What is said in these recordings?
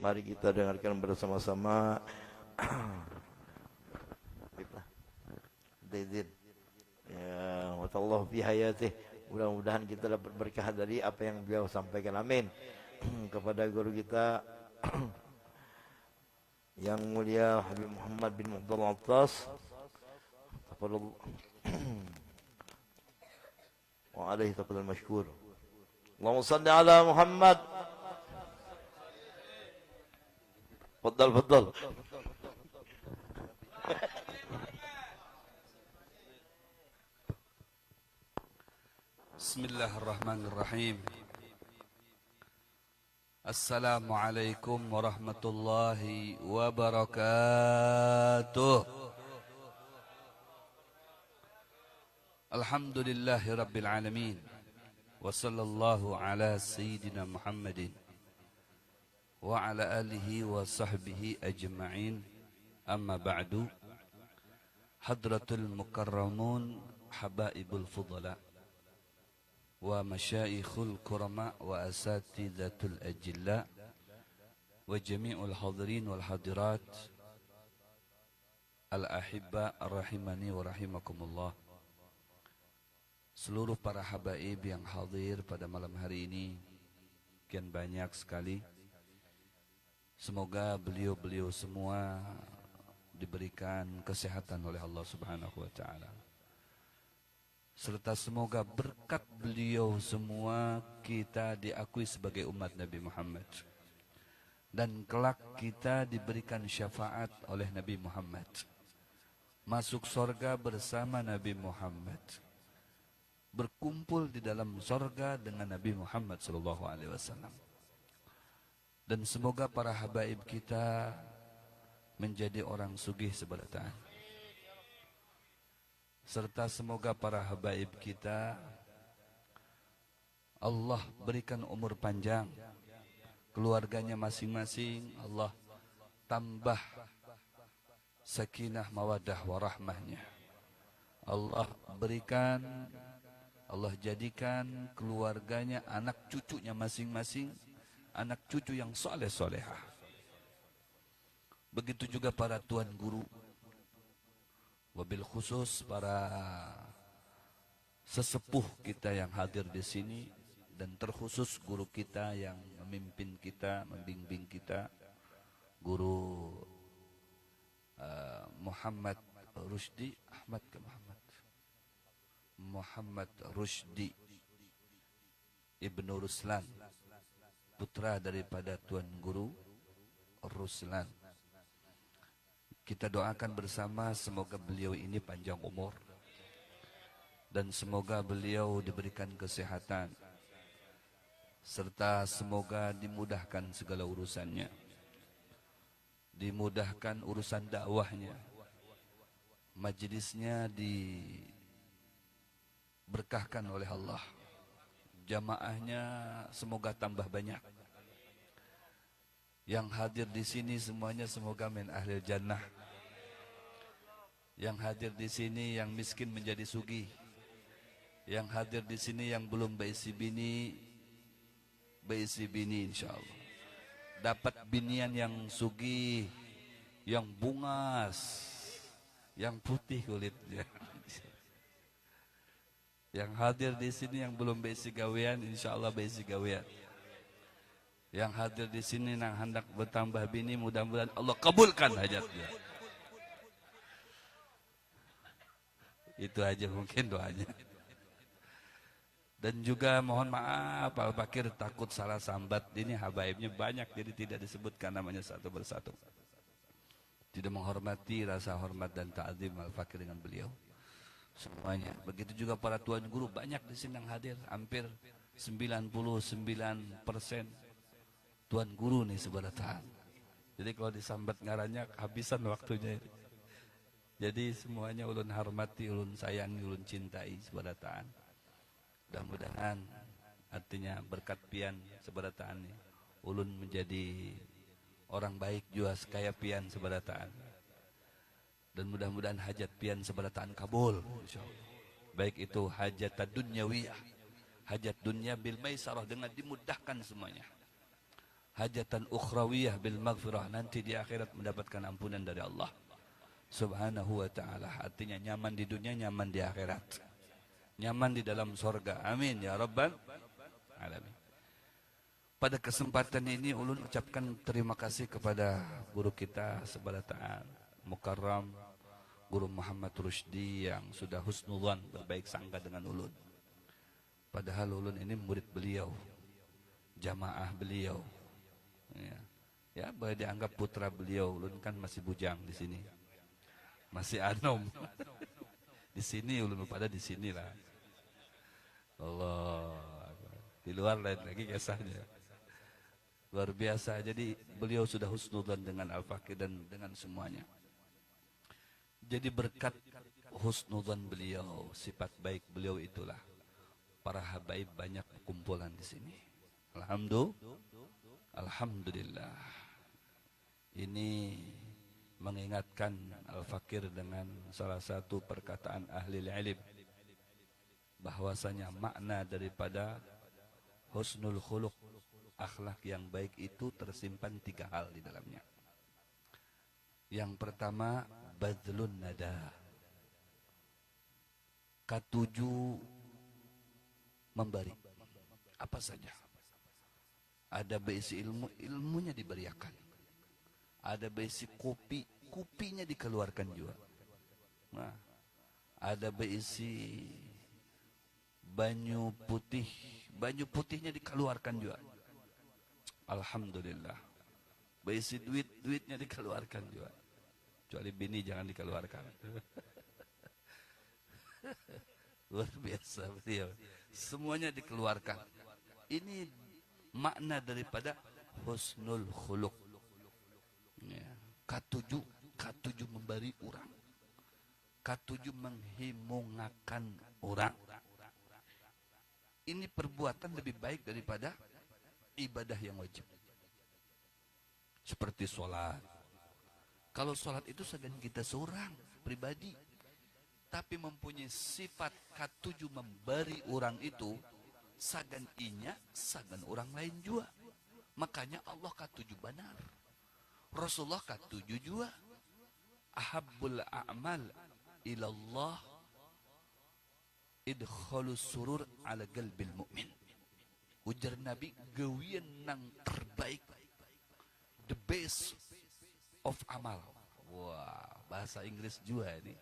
Mari kita dengarkan bersama-sama. Izin. Ya, wasallahu fi hayatih. Mudah-mudahan kita dapat berkah dari apa yang beliau sampaikan. Amin. Kepada guru kita yang mulia Habib Muhammad bin Abdullah Attas. Tafadhal. Wa alaihi tafadhal mashkur. Allahumma salli ala Muhammad. Fadal. Bismillahirrahmanirrahim. Assalamualaikum warahmatullahi wabarakatuh. Alhamdulillahi rabbil alamin. Wa sallallahu ala sayyidina Muhammadin wa ala alihi wa sahbihi ajma'in. Amma ba'du. Hadratul mukarramun habaibul fudala wa masyaikhul kurama wa asatidatul ajilla wa jami'ul hadirin wal hadirat al-ahibba rahimani wa rahimakumullah. Seluruh para habaib yang hadir pada malam hari ini kian banyak sekali. Semoga beliau-beliau semua diberikan kesehatan oleh Allah Subhanahu wa taala. Serta semoga berkat beliau semua kita diakui sebagai umat Nabi Muhammad. Dan kelak kita diberikan syafaat oleh Nabi Muhammad. Masuk sorga bersama Nabi Muhammad. Berkumpul di dalam sorga dengan Nabi Muhammad SAW. Dan semoga para habaib kita menjadi orang sugih sebarataan. Serta semoga para habaib kita Allah berikan umur panjang, keluarganya masing-masing Allah tambah sakinah mawaddah warahmahnya. Allah berikan, Allah jadikan keluarganya, anak cucunya masing-masing anak cucu yang soleh-solehah. Begitu juga para tuan guru, wabil khusus para sesepuh kita yang hadir di sini, dan terkhusus guru kita yang memimpin kita, membimbing kita, guru Muhammad Rusdi Muhammad Rusdi Ibnu Ruslan, putra daripada tuan guru Ruslan. Kita doakan bersama semoga beliau ini panjang umur dan semoga beliau diberikan kesehatan serta semoga dimudahkan segala urusannya, dimudahkan urusan dakwahnya, majlisnya diberkahkan oleh Allah, jamaahnya semoga tambah banyak. Yang hadir di sini semuanya semoga min ahlil jannah. Yang hadir di sini yang miskin menjadi sugih. Yang hadir di sini yang belum baisi bini insyaallah. Dapat binian yang sugih, yang bungas, yang putih kulitnya. Yang hadir di sini yang belum baisi gawean insyaallah baisi gawean. Yang hadir di sini yang hendak bertambah bini, mudah-mudahan Allah kabulkan hajatnya. Itu aja mungkin doanya. Dan juga mohon maaf Pak Fakir takut salah sambat. Ini habaibnya banyak jadi tidak disebutkan namanya satu persatu. Tidak menghormati rasa hormat dan ta'zim Al Fakir dengan beliau semuanya. Begitu juga para tuan guru banyak di sini yang hadir, hampir 99% tuan guru nih sebarataan. Jadi kalau disambat ngarannya habisan waktunya. Jadi semuanya ulun hormati, ulun sayangi, ulun cintai sebarataan. Mudah-mudahan artinya berkat pian sebarataan nih, ulun menjadi orang baik juga sekaya pian sebarataan. Dan mudah-mudahan hajat pian sebarataan kabul insyaallah. Baik itu hajat dunyawiyah, hajat dunia bil maisarah dengan dimudahkan semuanya. hajatan ukhrawiyah bil maghfirah, nanti di akhirat mendapatkan ampunan dari Allah Subhanahu wa ta'ala. Artinya nyaman di dunia, nyaman di akhirat, nyaman di dalam sorga. Amin ya rabbal alamin. Pada kesempatan ini ulun ucapkan terima kasih kepada guru kita Sebalataan Mukarram Guru Muhammad Rusdi yang sudah husnudzan, berbaik sangka dengan ulun. Padahal ulun ini murid beliau, jamaah beliau. Ya, boleh dianggap putra beliau. Ulun kan masih bujang di sini, masih anom. Di sini ulun pada di sinilah. Allah, di luar lain lagi kisahnya. Luar biasa. Jadi beliau sudah husnudzan dengan Al-Fakir dan dengan semuanya. Jadi berkat husnudzan beliau, sifat baik beliau itulah para habaib banyak kumpulan di sini. Alhamdulillah. Ini mengingatkan Al-Fakir dengan salah satu perkataan ahli ilm, bahwasanya makna daripada husnul khuluq, akhlak yang baik itu tersimpan 3 hal di dalamnya. Yang pertama, badlun nada. Ketujuh, memberi apa saja. Ada berisi ilmu, ilmunya diberiakan. Ada berisi kopi, kopinya dikeluarkan juga. Nah, ada berisi banyu putih, banyu putihnya dikeluarkan juga. Alhamdulillah. Berisi duit, duitnya dikeluarkan juga. Kecuali bini jangan dikeluarkan. Luar biasa beliau. Semuanya dikeluarkan. Ini makna daripada husnul khuluq. Ya. K7 memberi orang. K7 menghimungakan orang. Ini perbuatan lebih baik daripada ibadah yang wajib. Seperti sholat. Kalau sholat itu segan kita seorang pribadi, tapi mempunyai sifat K7 memberi orang itu, sagan inya, sagan orang lain juga. Makanya Allah K7 benar. Rasulullah K7 juga. Ahabbul a'mal ilallah idkhalus surur ala qalbil mu'min. Ujar Nabi, gawian nang terbaik, the best of amal. Wah, bahasa Inggris juga ini.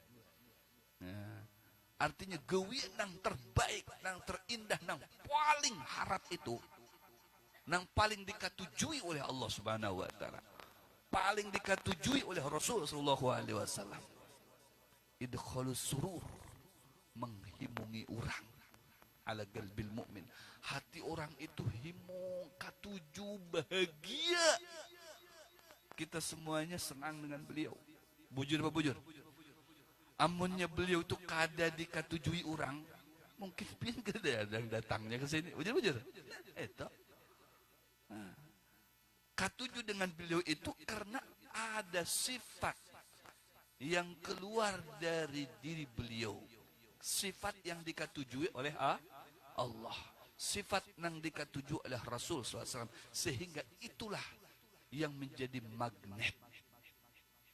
Nah, artinya gawian nang terbaik, nang terindah, nang paling harap itu, nang paling dikatujui oleh Allah Subhanahu wa ta'ala, paling dikatujui oleh Rasul sallallahu alaihi wasallam. Idkhalus surur, menghimungi orang ala qalbil mu'min. Hati orang itu himung, K7 bahagia. Kita semuanya senang dengan beliau. Bujur apa bujur? Amunnya beliau itu kada dikatujui orang, mungkin pian kada ada yang datangnya ke sini. Bujur. Itu. K7 dengan beliau itu karena ada sifat yang keluar dari diri beliau. Sifat yang dikatujui oleh Allah. Sifat yang dikatujui oleh Rasul SAW. Sehingga itulah yang menjadi magnet.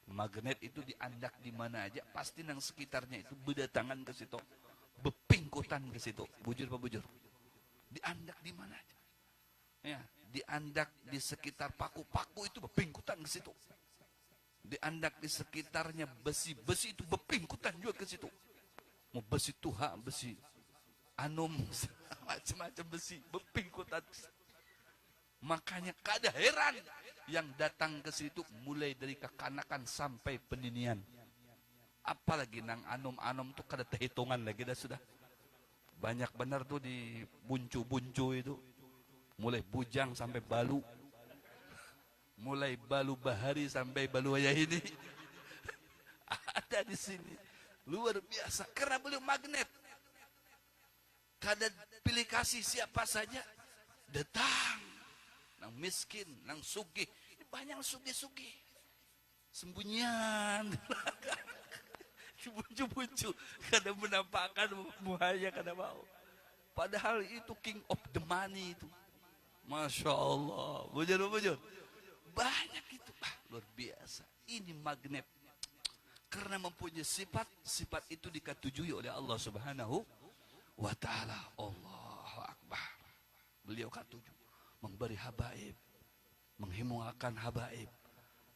Magnet itu diandak di mana aja, pasti nang sekitarnya itu berdatangan ke situ, bepingkutan ke situ. Bujur apa bujur? Diandak di mana aja. Ya, diandak di sekitar paku-paku itu bepingkutan ke situ. Diandak di sekitarnya besi-besi itu bepingkutan juga ke situ. Mau besi tuha, besi anum, macam-macam besi bepingkutan. Makanya kada heran yang datang ke situ mulai dari kekanakan sampai peninian. Apalagi nang anum-anum tuh kada terhitungan lagi dah sudah. Banyak benar tuh di buncu-buncu itu. Mulai bujang sampai balu. Mulai balu bahari sampai balu ayah ini. Ada di sini. Luar biasa. Karena beliau magnet. Kada pilih kasih siapa saja. Datang. Nang miskin, nang sugih. Banyak sugih-sugih. Sembunyian. Buncu-buncu. Kada menampakkan muhanya kada mau. Padahal itu king of the money itu. Masya Allah, bujur. Banyak itu, luar biasa. Ini magnet. Karena mempunyai sifat, sifat itu dikatujui oleh Allah Subhanahu wa Ta'ala. Allahu Akbar. Beliau katuju, memberi habaib, menghimuakan habaib,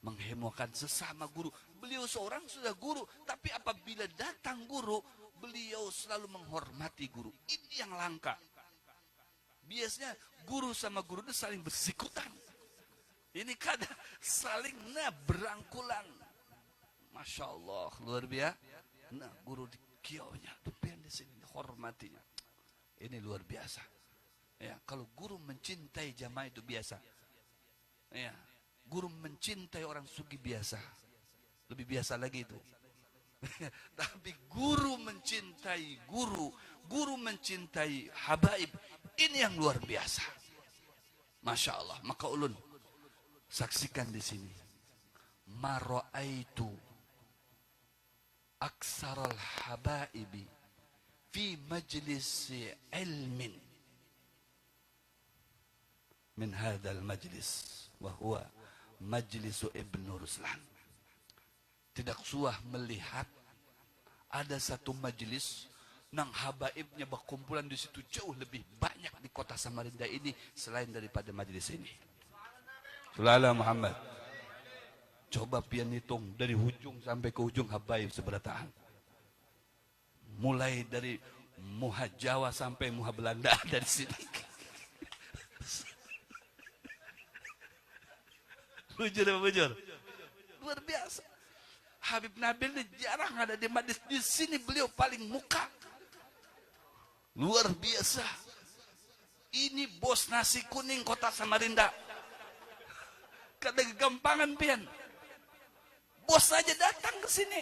menghimuakan sesama guru. Beliau seorang sudah guru, tapi apabila datang guru, beliau selalu menghormati guru. Ini yang langka. Biasanya guru sama guru itu saling bersikutan. Ini kadang saling berangkulan. Masya Allah, luar biasa. Nah, guru di kionya, tupian di sini, hormatinya. Ini luar biasa. Ya, kalau guru mencintai jamaah itu biasa. Ya, guru mencintai orang sugi biasa. Lebih biasa lagi itu. Tapi guru mencintai guru, guru mencintai habaib, ini yang luar biasa. Masya Allah. Maka ulun saksikan di sini. Ma ra'aitu aksaral habaibi fi majlis ilmin min hadzal majlis wa huwa majlis Ibn Ruslan. Tidak suah melihat ada satu majelis nang habaibnya berkumpulan di situ jauh lebih banyak di kota Samarinda ini selain daripada majelis ini. Sallallahu Muhammad. Coba pian hitung dari ujung sampai ke ujung habaib seberataan. Mulai dari Muha Jawa sampai Muha Belanda dari sini. Bujur. Luar biasa. Habib Nabil ini jarang ada di majlis. Di sini beliau paling muka. Luar biasa. Ini bos nasi kuning kota Samarinda. Kada gampangan pian. Bos saja datang ke sini.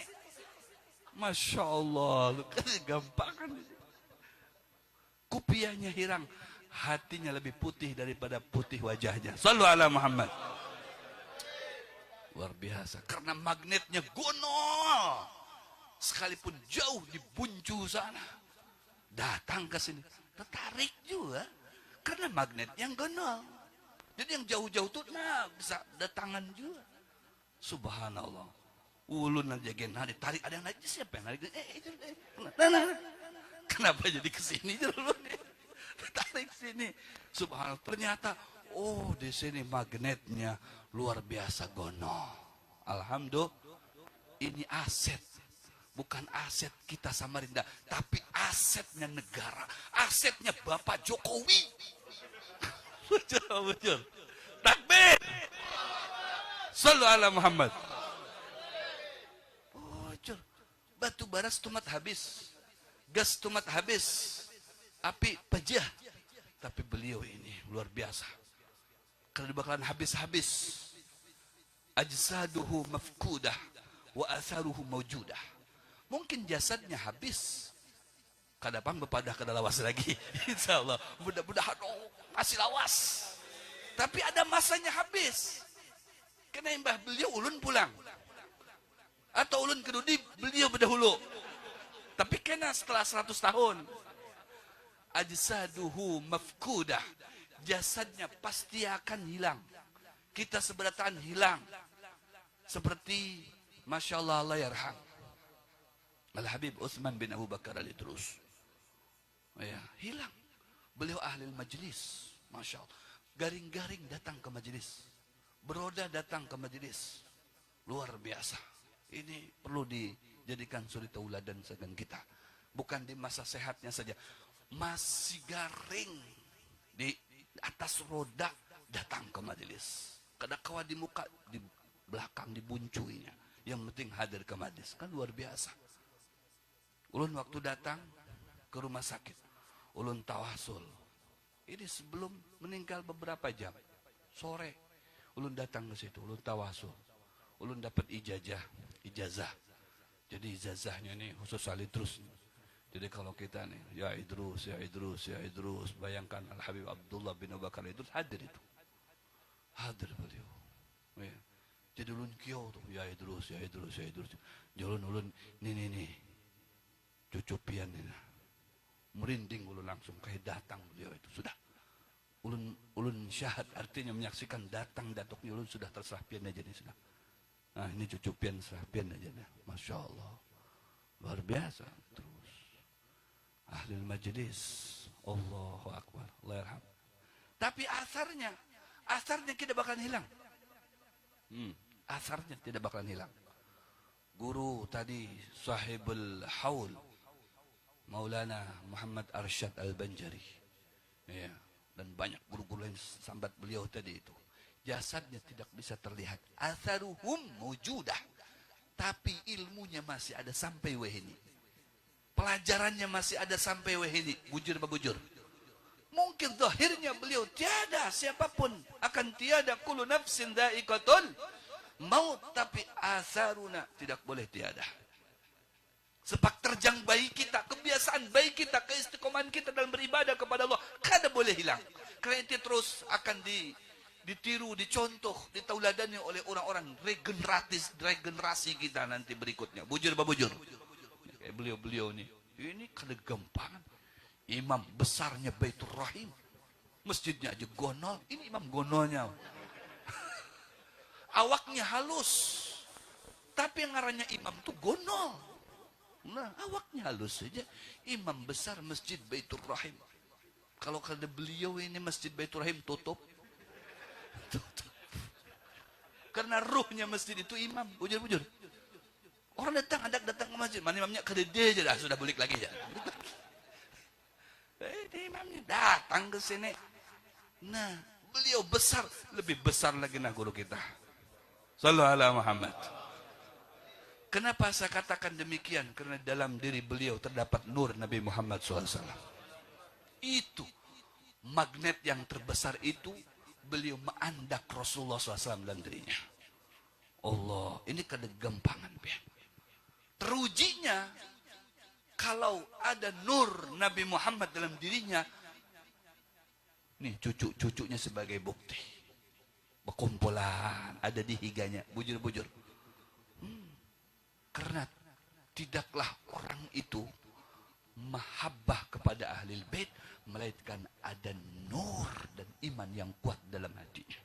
Masya Allah. Kada gampangan. Kupiahnya hirang. Hatinya lebih putih daripada putih wajahnya. Sallu ala Muhammad. Luar biasa. Karena magnetnya gonol. Sekalipun jauh di Buncu sana. Datang ke sini. Tertarik juga. Karena magnetnya gonol. Jadi yang jauh-jauh tuh bisa datangan juga. Subhanallah. Ulun aja gen ditarik. Ada yang naik. Siapa yang narik? Kenapa jadi kesini? Tarik sini. Subhanallah. Ternyata di sini magnetnya luar biasa gonol. Alhamdulillah, ini aset. Bukan aset kita Samarinda, tapi asetnya negara. Asetnya Bapak Jokowi. Betul. Takbir. Sallu ala Muhammad. Batu bara tumat habis. Gas tumat habis. Api pejah. Tapi beliau ini luar biasa. Karena bakalan habis-habis. Ajsaduhu mafkudah wa atharuhu mawjudah. Mungkin jasadnya habis. Kadang berpadah kada lawas lagi. Insyaallah, mudah-mudahan masih lawas. Tapi ada masanya habis. Kena imbah beliau ulun pulang. Atau ulun kedudi beliau berdahulu. Tapi kena setelah 100 tahun. Ajsaduhu mafkudah. Jasadnya pasti akan hilang. Kita seberataan hilang. Seperti Masya Allah Allah yarham Al-Habib Utsman bin Abu Bakar al-Idrus. Ya, hilang. Beliau ahli majlis. Masya Allah. Garing-garing datang ke majlis. Beroda datang ke majlis. Luar biasa. Ini perlu dijadikan suri tauladan segan kita. Bukan di masa sehatnya saja. Masih garing. Di atas roda datang ke majelis. Kadang-kala di muka, di belakang dibuncuinya. Yang penting hadir ke majelis. Kan luar biasa. Ulun waktu datang ke rumah sakit. Ulun tawasul. Ini sebelum meninggal beberapa jam. Sore. Ulun datang ke situ. Ulun tawasul. Ulun dapat ijazah. Jadi ijazahnya ini khusus Al-Idrus. Jadi kalau kita nih, ya Idrus, bayangkan Al-Habib Abdullah bin Abu Bakar Idrus hadir itu. Hadir beliau. Ya. Jadi ulun kiau tuh, ya Idrus. Jalun ulun, nih. Cucu pian ini. Merinding ulun langsung, kayak datang beliau itu. Sudah. ulun syahad artinya menyaksikan datang datuknya ulun sudah terserah pian aja nih sudah. Nah ini cucu pian serah pian aja nih. Masya Allah. Luar biasa. Terus ahli majlis. Allahu Akbar. Allah yarham. Tapi asarnya tidak bakalan hilang. Asarnya tidak bakalan hilang. Guru tadi sahibul haul Maulana Muhammad Arsyad Al-Banjari. Ya, dan banyak guru-guru yang sambat beliau tadi itu. Jasadnya tidak bisa terlihat. Atharuhum mawjudah. Tapi ilmunya masih ada sampai wehini. Pelajarannya masih ada sampai wehini. Bujur apa bujur? Mungkin zahirnya beliau tiada siapapun akan tiada kullu nafsin dha'iqatul maut, tapi asaruna tidak boleh tiada. Sepak terjang baik kita, kebiasaan baik kita, keistiqomahan kita dalam beribadah kepada Allah kada boleh hilang. Karena itu terus akan ditiru, dicontoh, ditauladani oleh orang-orang regenerasi kita nanti berikutnya. Bujur apa bujur? Kayak beliau-beliau ini kada gampangan. Imam besarnya Baitur Rahim, masjidnya aja gonol, ini imam gonolnya. Awaknya halus, tapi yang ngarannya imam tuh gonol. Nah, awaknya halus saja. Imam besar masjid Baitur Rahim. Kalau kada beliau ini masjid Baitur Rahim tutup. Karena ruhnya masjid itu imam. Bujur-bujur. Orang datang ke masjid, mana imamnya kada dia aja dah, sudah balik lagi ya. Imamnya datang ke sini. Nah, beliau besar, lebih besar lagi nah guru kita. Sallallahu alaihi Muhammad. Kenapa saya katakan demikian? Karena dalam diri beliau terdapat nur Nabi Muhammad SAW. Itu magnet yang terbesar itu beliau menandak Rasulullah SAW dalam dirinya. Allah, ini kada gampangan ya. Terujinya kalau ada nur Nabi Muhammad dalam dirinya, nih cucu-cucunya sebagai bukti. Berkumpulan ada di higanya, bujur-bujur. Karena tidaklah orang itu mahabbah kepada ahlul bait, melainkan ada nur dan iman yang kuat dalam hatinya.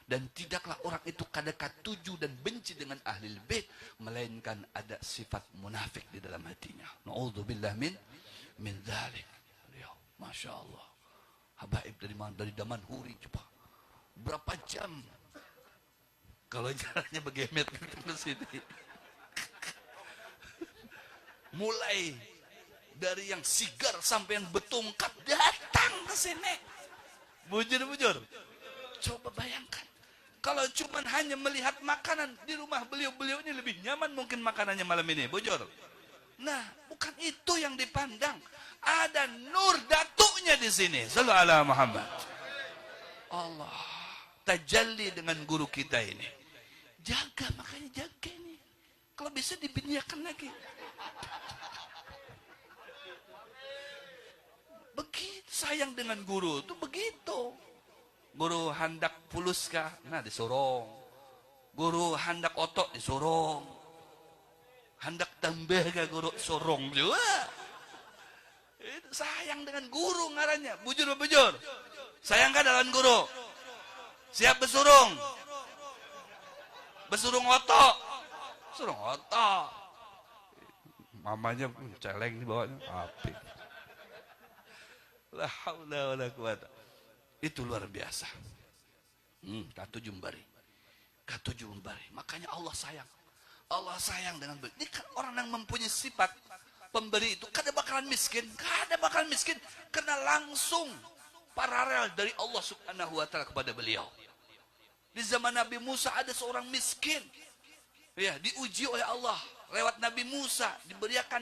Dan tidaklah orang itu kadang tuju dan benci dengan ahlul bait, melainkan ada sifat munafik di dalam hatinya. Na'udzubillah min dzalik. Masya Allah. Habaib dari Daman Huri coba. Berapa jam? Kalau jalannya begemet ke sini. Mulai dari yang sigar sampai yang betungkat datang ke sini. Bujur-bujur. Coba bayangkan. Kalau cuma hanya melihat makanan di rumah beliau ini lebih nyaman mungkin makanannya malam ini. Bujur. Nah, bukan itu yang dipandang. Ada nur datuknya di sini. Sallallahu alaihi Muhammad. Allah. Tajalli dengan guru kita ini. Jaga, makanya jaga ini. Kalau bisa dibinyakan lagi. Begitu sayang dengan guru itu begitu. Guru hendak pulus kah? Nah disorong. Guru hendak otok disorong. Hendak tambah kah guru sorong juga. Itu sayang dengan guru ngarannya. Bujur. Sayang kah dengan guru? Siap besurung. Besurung otok. Surung otok. Mamanya celeng di bawahnya. Api. La haula wala quwata. Itu luar biasa. Katujuh memberi. Makanya Allah sayang. Allah sayang dengan beli. Ini kan orang yang mempunyai sifat pemberi itu kada bakalan miskin. Karena langsung paralel dari Allah Subhanahu wa taala kepada beliau. Di zaman Nabi Musa ada seorang miskin. Ya, diuji oleh Allah lewat Nabi Musa diberikan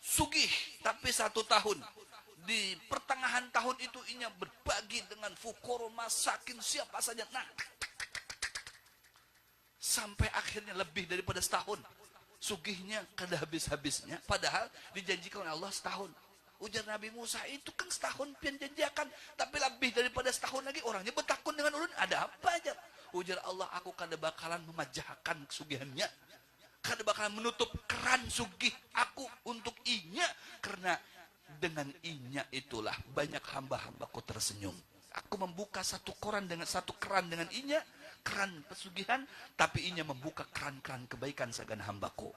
sugih tapi 1 tahun. Di pertengahan tahun itu inya berbagi dengan fukor, masakin, siapa saja. Nah, sampai akhirnya lebih daripada setahun. Sugihnya kada habis-habisnya. Padahal dijanjikan oleh Allah setahun. Ujar Nabi Musa, itu kan setahun pian janjikan. Tapi lebih daripada setahun lagi orangnya bertakun dengan ulun. Ada apa aja? Ujar Allah, aku kada bakalan memajahkan kesugihannya. Kada bakalan menutup keran sugih aku untuk inya. Karena dengan inya itulah banyak hamba-hambaku tersenyum. Aku membuka satu keran dengan inya, keran pesugihan, tapi inya membuka keran-keran kebaikan sagan hambaku.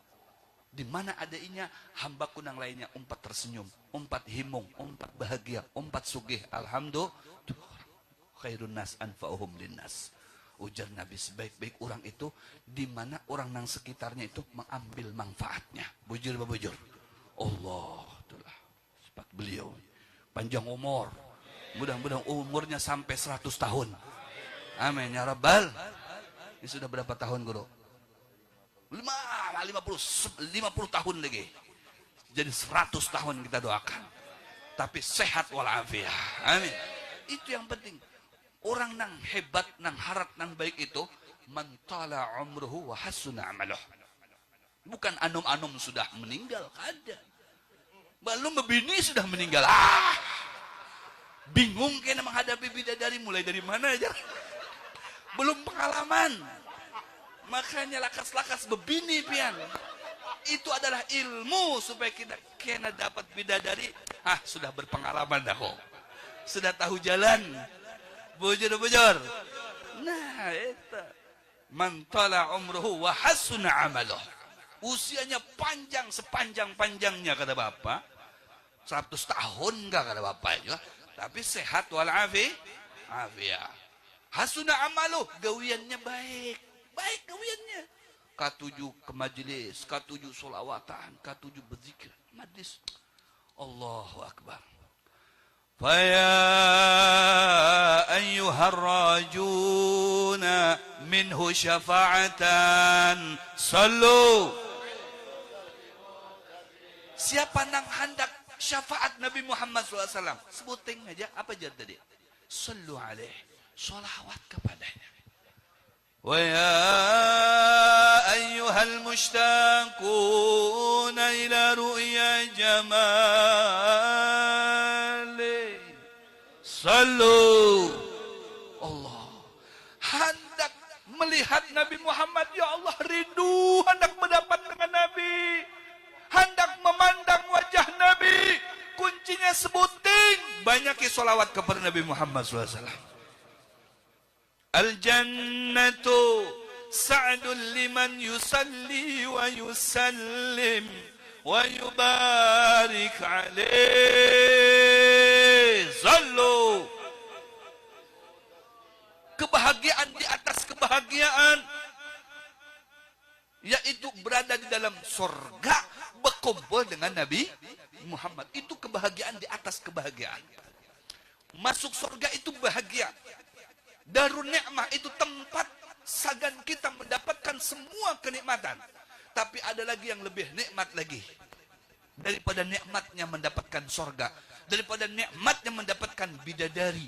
Di mana ada inya, hambaku nang lainnya umpat tersenyum, umpat himung, umpat bahagia, umpat sugih. Alhamdulillah, khairun nas anfa'uhum linnas. Ujar Nabi, sebaik-baik orang itu di mana orang nang sekitarnya itu mengambil manfaatnya. Bujur bujur. Allah, itulah sifat beliau. Panjang umur. Mudah-mudahan umurnya sampai 100 tahun. Amin ya rabbal. Ini sudah berapa tahun guru? 50 tahun lagi. Jadi 100 tahun kita doakan. Tapi sehat walafiat. Amin. Itu yang penting. Orang nang hebat, nang harat, nang baik itu mantala umruhu wa hasuna amaluh. Bukan anum-anum sudah meninggal, ada. Belum bebini sudah meninggal. Bingung kena menghadapi bidadari, mulai dari mana aja. Belum pengalaman. Makanya lakas-lakas bebini pian. Itu adalah ilmu supaya kita kena dapat bidadari. Sudah berpengalaman dah kok. Sudah tahu jalan. Bujur-bujur. Nah, itu. Man tala umruhu wa hasuna amaluh. Usianya panjang sepanjang-panjangnya kata Bapak. 100 tahun enggak kata Bapak juga. Tapi sehat walafiat. Hasuna amaluh, gawiannya baik. Baik gawiannya. K7 ke majelis, K7 solawatan, K7 berzikir, majlis. Allahu Akbar. Faya ayyuhar rajuna minhu syafa'atan sallu. Siapa nang hendak syafaat Nabi Muhammad SAW, sebuting aja apa aja tadi? Sallu alaih, sholawat kepadanya. Wa ya ayyuhal mushtaquna ila ru'ya jamali sallu. Allah hendak melihat Nabi Muhammad, ya Allah rindu hendak mendapat dengan Nabi, hendak memandang wajah Nabi. Kuncinya sebuting, banyaki sholawat kepada Nabi Muhammad SAW. Al-jannatu sa'dun liman yusalli wa yusallim wa yubarik alaih. Sallu. Kebahagiaan di atas kebahagiaan, yaitu berada di dalam surga berkumpul dengan Nabi Muhammad. Itu kebahagiaan di atas kebahagiaan. Masuk surga itu bahagia. Darun Ni'mah itu tempat sagan kita mendapatkan semua kenikmatan. Tapi ada lagi yang lebih nikmat lagi daripada nikmatnya mendapatkan surga, daripada nikmatnya mendapatkan bidadari,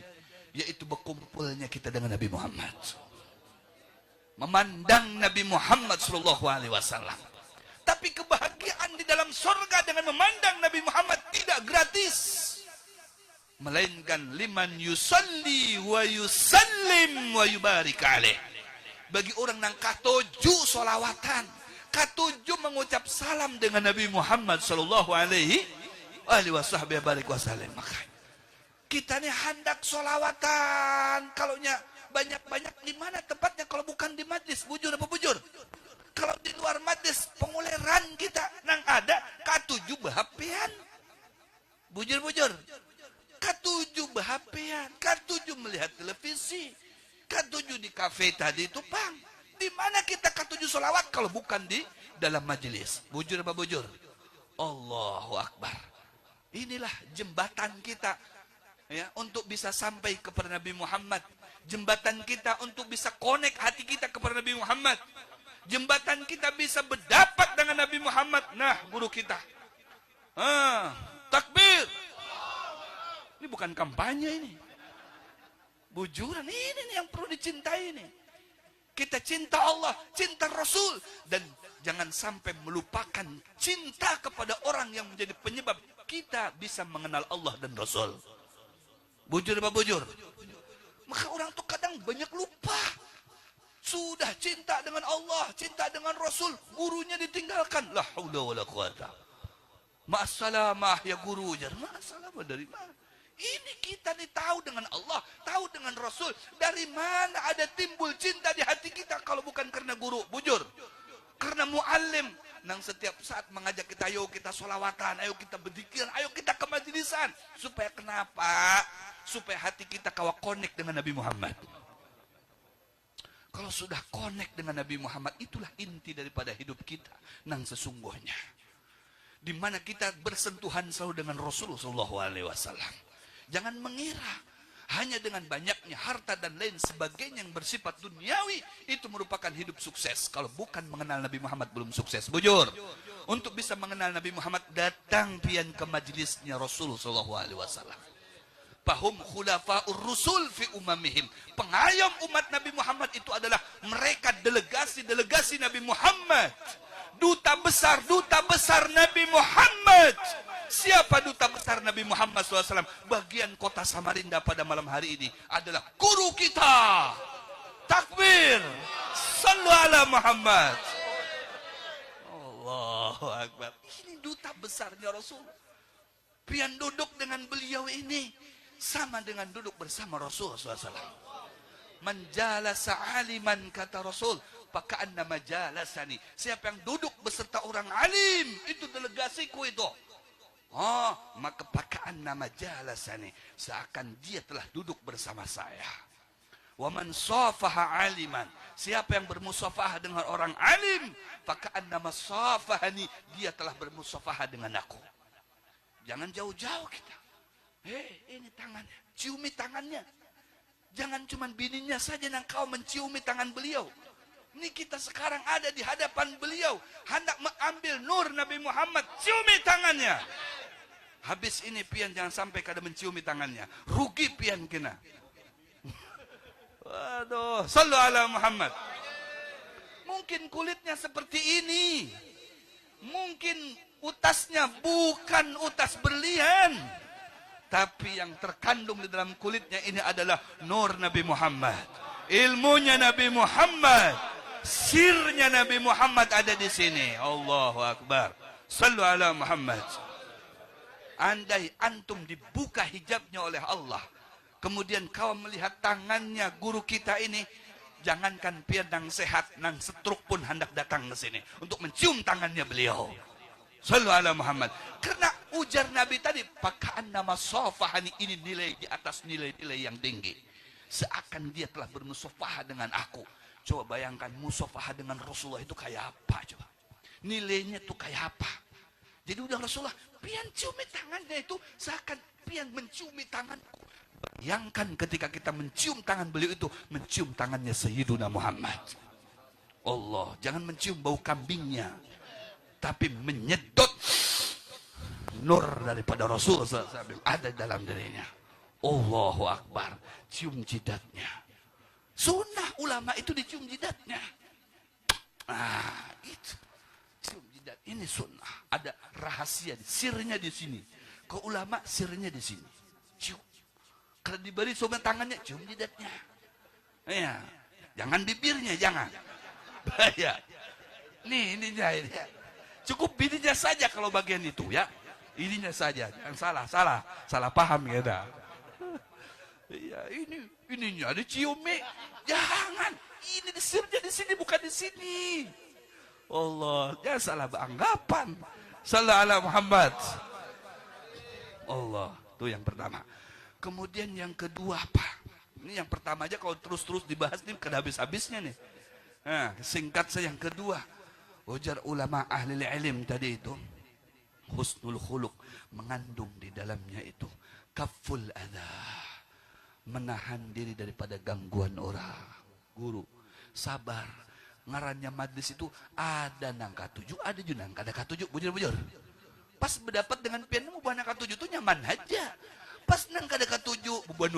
yaitu berkumpulnya kita dengan Nabi Muhammad. Memandang Nabi Muhammad SAW. Tapi kebahagiaan di dalam surga dengan memandang Nabi Muhammad tidak gratis, melainkan liman yusalli wa yusallim wa yubarik alaih. Bagi orang nang K7 solawatan, K7 mengucap salam dengan Nabi Muhammad sallallahu alaihi wasallam. Maka kita ni hendak solawatan. Kalau nya banyak-banyak di mana tempatnya kalau bukan di majlis? Bujur apa bujur? Kalau di luar majlis penguleran kita nang ada K7 bahapian. Bujur-bujur. K7 bahapian, K7 melihat televisi, K7 di kafe tadi itu pang. Di mana kita K7 solawat kalau bukan di dalam majelis? Bujur apa bujur? Allahu Akbar. Inilah jembatan kita, ya, untuk bisa sampai kepada Nabi Muhammad. Jembatan kita untuk bisa connect hati kita kepada Nabi Muhammad. Jembatan kita bisa berdapat dengan Nabi Muhammad. Nah, guru kita. Takbir. Ini bukan kampanye ini. Bujuran ini nih yang perlu dicintai ini. Kita cinta Allah, cinta Rasul, dan jangan sampai melupakan cinta kepada orang yang menjadi penyebab kita bisa mengenal Allah dan Rasul. Bujur apa bujur? Maka orang tuh kadang banyak lupa. Sudah cinta dengan Allah, cinta dengan Rasul, gurunya ditinggalkan. La haula wala quwata. Ma'assalamah ya guru. Ma'assalamah dari mana? Ini kita nih tahu dengan Allah, tahu dengan Rasul. Dari mana ada timbul cinta di hati kita kalau bukan karena guru? Bujur. Karena muallim. Nang setiap saat mengajak kita, ayo kita sholawatan, ayo kita berzikir, ayo kita ke majlisan. Supaya kenapa? Supaya hati kita kawa connect dengan Nabi Muhammad. Kalau sudah connect dengan Nabi Muhammad, itulah inti daripada hidup kita. Nang sesungguhnya. Di mana kita bersentuhan selalu dengan Rasulullah SAW. Jangan mengira hanya dengan banyaknya harta dan lain sebagainya yang bersifat duniawi itu merupakan hidup sukses. Kalau bukan mengenal Nabi Muhammad belum sukses. Bujur. Untuk bisa mengenal Nabi Muhammad, datang pian ke majlisnya Rasulullah SAW. Fahum khulafa'ur rusul fi umamihim. Pengayom umat Nabi Muhammad itu adalah mereka delegasi-delegasi Nabi Muhammad. Duta besar Nabi Muhammad. Siapa duta besar Nabi Muhammad SAW? Bagian kota Samarinda pada malam hari ini adalah guru kita. Takbir. Sallu ala Muhammad. Allahu Akbar. Ini duta besarnya Rasul. Pian duduk dengan beliau ini sama dengan duduk bersama Rasul SAW. Menjalasa aliman, kata Rasul, paka'anna majalasani. Siapa yang duduk beserta orang alim, itu delegasiku itu. Oh, maka paka'anna majalasani, seakan dia telah duduk bersama saya. Wa man safaha aliman, siapa yang bermusafahah dengan orang alim, paka'anna masafahani, dia telah bermusafahah dengan aku. Jangan jauh-jauh kita. Ini tangannya, ciumi tangannya. Jangan cuma bininya saja yang kau menciumi tangan beliau. Ini kita sekarang ada di hadapan beliau, hendak mengambil nur Nabi Muhammad, ciumi tangannya. Habis ini pian jangan sampai kada menciumi tangannya, rugi pian kena. Waduh, sallu ala Muhammad. Mungkin kulitnya seperti ini, mungkin utasnya bukan utas berlian, tapi yang terkandung di dalam kulitnya ini adalah nur Nabi Muhammad, ilmunya Nabi Muhammad, sirnya Nabi Muhammad ada di sini. Allahu Akbar. Sallu ala Muhammad. Andai antum dibuka hijabnya oleh Allah, kemudian kau melihat tangannya guru kita ini, jangankan pian nang sehat, nang setruk pun hendak datang ke sini untuk mencium tangannya beliau. Sallu ala Muhammad. Karena ujar Nabi tadi, paka'an nama sofahani, ini nilai di atas nilai-nilai yang tinggi. Seakan dia telah bermusafahah dengan aku. Coba bayangkan musafahah dengan Rasulullah itu kayak apa coba. Nilainya itu kayak apa. Jadi udah Rasulullah, pian ciumi tangannya itu seakan pian menciumi tanganku. Bayangkan ketika kita mencium tangan beliau itu, mencium tangannya Sayyiduna Muhammad. Allah, jangan mencium bau kambingnya, tapi menyedot nur daripada Rasul SAW ada dalam dirinya. Allahu Akbar. Cium jidatnya. Sunnah ulama itu dicium jidatnya. Itu. Cium jidat. Ini sunnah. Ada rahasia, sirnya di sini. Ke ulama sirnya di sini. Cium. Kalau diberi sama tangannya, cium jidatnya. Ya. Jangan bibirnya, jangan. Bahaya. Ininya. Cukup bininya saja kalau bagian itu ya. Ininya saja. Jangan salah paham ya. Ya, ininya diciumi. Jangan. Ini sirnya di sini, bukan di sini. Allah, jangan salah beranggapan. Sallallahu ala Muhammad. Allah, itu yang pertama. Kemudian yang kedua apa? Ini yang pertama aja kalau terus-terus dibahas nih kada habis-habisnya nih. Nah, singkat saya yang kedua. Ujar ulama ahli ilm tadi itu, husnul khuluq, mengandung di dalamnya itu kaful adha, menahan diri daripada gangguan orang. Guru, sabar. Ngarannya majlis itu ada nangka 7, ada juga nangka ada katujuh, bujur. Pas berdapat dengan pian buah nangka 7 itu nyaman aja. Pas nangka ada katujuh, buah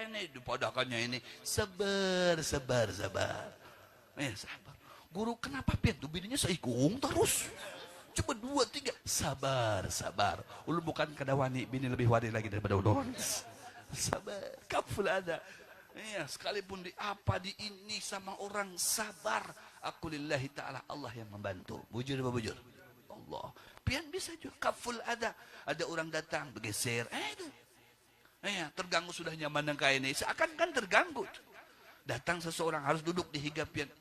ini dipadakannya ini sabar. Sabar. Guru, kenapa pian tuh bininya seikung terus? Coba 2, 3, sabar. Ulu bukan kadawani, bini lebih wani lagi daripada ulun. Sabar, kaful ada. Ya, sekalipun di ini sama orang sabar, aku lillahi ta'ala, Allah yang membantu. Bujur. Allah. Pian bisa juga kaful ada orang datang bergeser, itu. Terganggu sudah nyaman dengan kain ini, seakan kan terganggu. Datang seseorang harus duduk di hingga pian.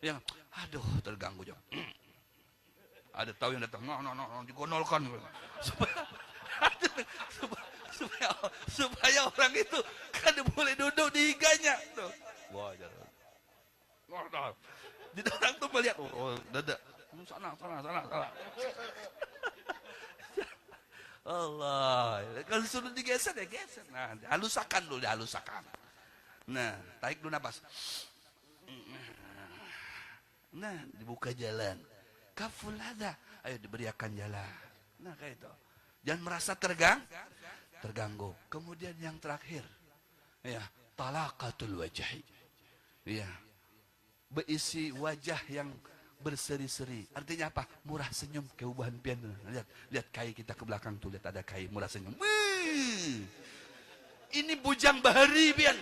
Yang, aduh terganggu juga. Ada tahu yang datang, no, digonolkan. Supaya orang itu kan boleh duduk di higanya. Wah, jangan. Jadi orang tuh melihat, dada. Sana. Allah, kalau suruh digeser ya geser. Nah, halusakan dulu, dihalusakan. Nah, tarik dulu napas. Nah, dibuka jalan. Kaful ada, ayo diberikan jalan. Nah, kayak itu. Jangan merasa terganggu. Kemudian yang terakhir, talaqatul wajhi. Berisi wajah yang berseri-seri. Artinya apa? Murah senyum, keubahan pian. Lihat kai kita ke belakang tuh, lihat ada kai murah senyum. Ini bujang bahari pian.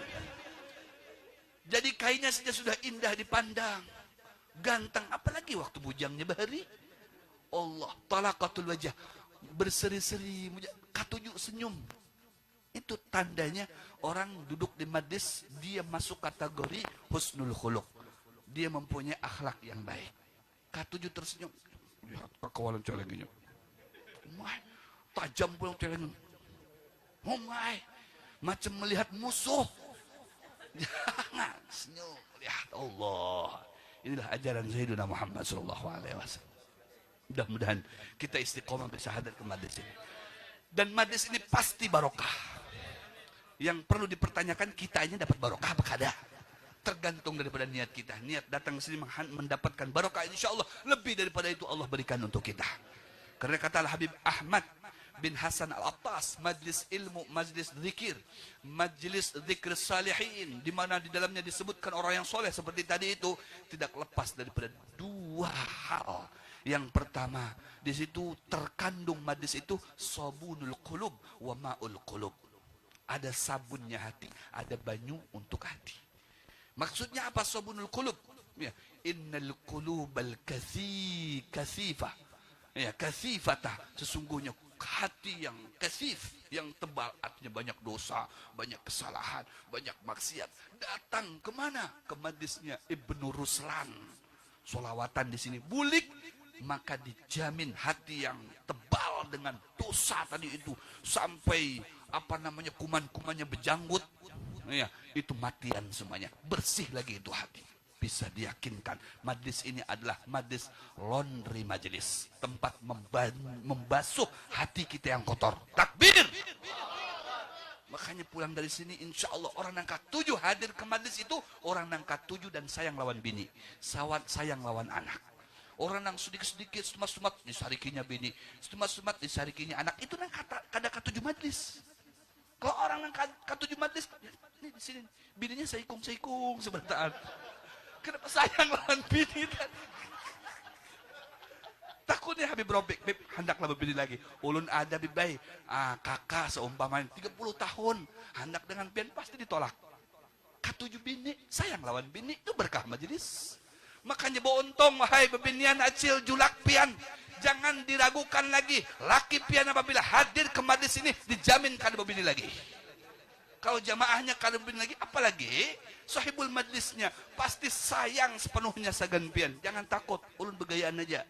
Jadi kainya saja sudah indah dipandang. Ganteng, apalagi waktu bujangnya bahari. Allah, talaqatul wajah. Berseri-seri, katuju senyum. Itu tandanya orang duduk di majlis, dia masuk kategori husnul khuluq. Dia mempunyai akhlak yang baik. Katuju tersenyum. Lihat kekawalan celenginya. Tajam pulang celeng. Macam melihat musuh. Jangan senyum. Lihat Allah. Inilah ajaran Sayyidina Muhammad SAW. Mudah-mudahan kita istiqomah bersyahadat ke majlis ini. Dan majlis ini pasti barokah. Yang perlu dipertanyakan, kita ini dapat barokah apa kada? Tergantung daripada niat kita. Niat datang ke sini mendapatkan barokah, insya Allah lebih daripada itu Allah berikan untuk kita. Karena kata Habib Ahmad bin Hasan Al-Attas, majlis ilmu, majlis zikir, majlis zikir salihin, di mana di dalamnya disebutkan orang yang soleh seperti tadi itu, tidak lepas daripada dua hal. Yang pertama, di situ terkandung majlis itu sabunul qulub wa ma'ul qulub. Ada sabunnya hati, ada banyu untuk hati. Maksudnya apa sabunul qulub? Innal qulubal kathifah. Kathifata, sesungguhnya hati yang kasif, yang tebal, artinya banyak dosa, banyak kesalahan, banyak maksiat. Datang kemana? Ke majlisnya Ibnu Ruslan. Solawatan di sini bulik, maka dijamin hati yang tebal dengan dosa tadi itu sampai kuman-kumannya berjanggut. Itu matian semuanya, bersih lagi itu hati. Bisa diyakinkan majlis ini adalah majlis laundry majlis, tempat membasuh hati kita yang kotor. Takbir. Makanya pulang dari sini insya Allah orang nangka 7 hadir ke majlis itu, orang nangka 7 dan sayang lawan bini, sayang lawan anak. Orang nang sedikit-sedikit sumat-sumat disarikinya bini, sumat-sumat disarikinya anak, itu nang kada ke 7 majlis. Kalau orang nang ke 7 majlis, ini di sini bininya saikung sebentar. Kenapa sayang lawan bini tadi? Takutnya Habib Robek, Beb, hendaklah berbini lagi. Ulun ada bibai, kakak seumpamanya 30 tahun, hendak dengan pian pasti ditolak. Ketujuh bini, sayang lawan bini, itu berkah majelis. Makanya bontong, wahai bebinian acil julak pian. Jangan diragukan lagi. Laki pian apabila hadir ke majlis ini, dijamin kada berbini lagi. Kalau jamaahnya kada berbini lagi, apalagi sahibul majlisnya pasti sayang sepenuhnya sagan pian. Jangan takut, ulun begayaan aja.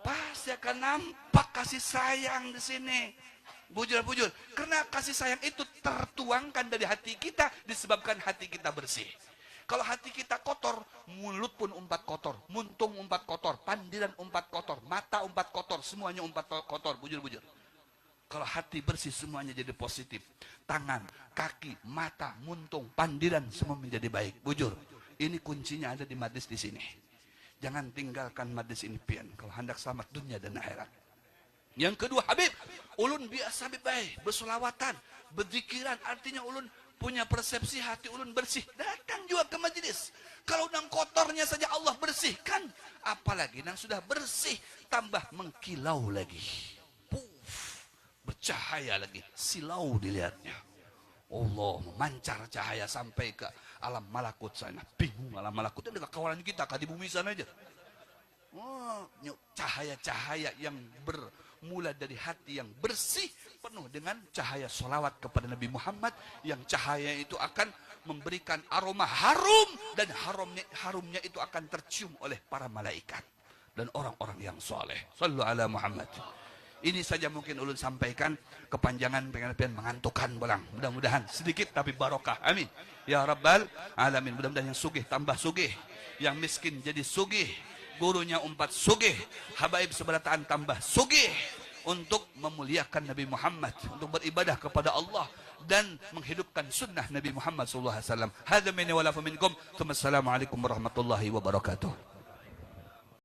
Pasti akan nampak kasih sayang di sini. Bujur-bujur. Karena kasih sayang itu tertuangkan dari hati kita, disebabkan hati kita bersih. Kalau hati kita kotor, mulut pun umpat kotor, muntung umpat kotor, pandiran umpat kotor, mata umpat kotor, semuanya umpat kotor, bujur-bujur. Kalau hati bersih semuanya jadi positif. Tangan, kaki, mata, muntung, pandiran semua menjadi baik. Bujur. Ini kuncinya ada di majlis di sini. Jangan tinggalkan majlis ini pian kalau hendak selamat dunia dan akhirat. Yang kedua, Habib, ulun biasa baik, bersolawatan, berzikiran, artinya ulun punya persepsi hati ulun bersih. Datang juga ke majlis. Kalau nang kotornya saja Allah bersihkan, apalagi nang sudah bersih tambah mengkilau lagi. Bercahaya lagi, silau dilihatnya. Allah memancar cahaya sampai ke alam malakut sana. Bingung alam malakut itu kawalan kita di bumi sana aja. Oh, cahaya-cahaya yang bermula dari hati yang bersih, penuh dengan cahaya solawat kepada Nabi Muhammad, yang cahaya itu akan memberikan aroma harum, dan harumnya itu akan tercium oleh para malaikat dan orang-orang yang soleh. Sallu ala Muhammad. Ini saja mungkin ulun sampaikan, kepanjangan pengen mengantukkan bolang. Mudah-mudahan sedikit tapi barokah. Amin. Ya Rabbal Alamin. Mudah-mudahan yang sugih tambah sugih, yang miskin jadi sugih, gurunya umpat sugih, habaib sebelataan tambah sugih, untuk memuliakan Nabi Muhammad, untuk beribadah kepada Allah dan menghidupkan sunnah Nabi Muhammad sallallahu alaihi wasallam. Hadza minni wa lakum minkum. Assalamualaikum warahmatullahi wabarakatuh.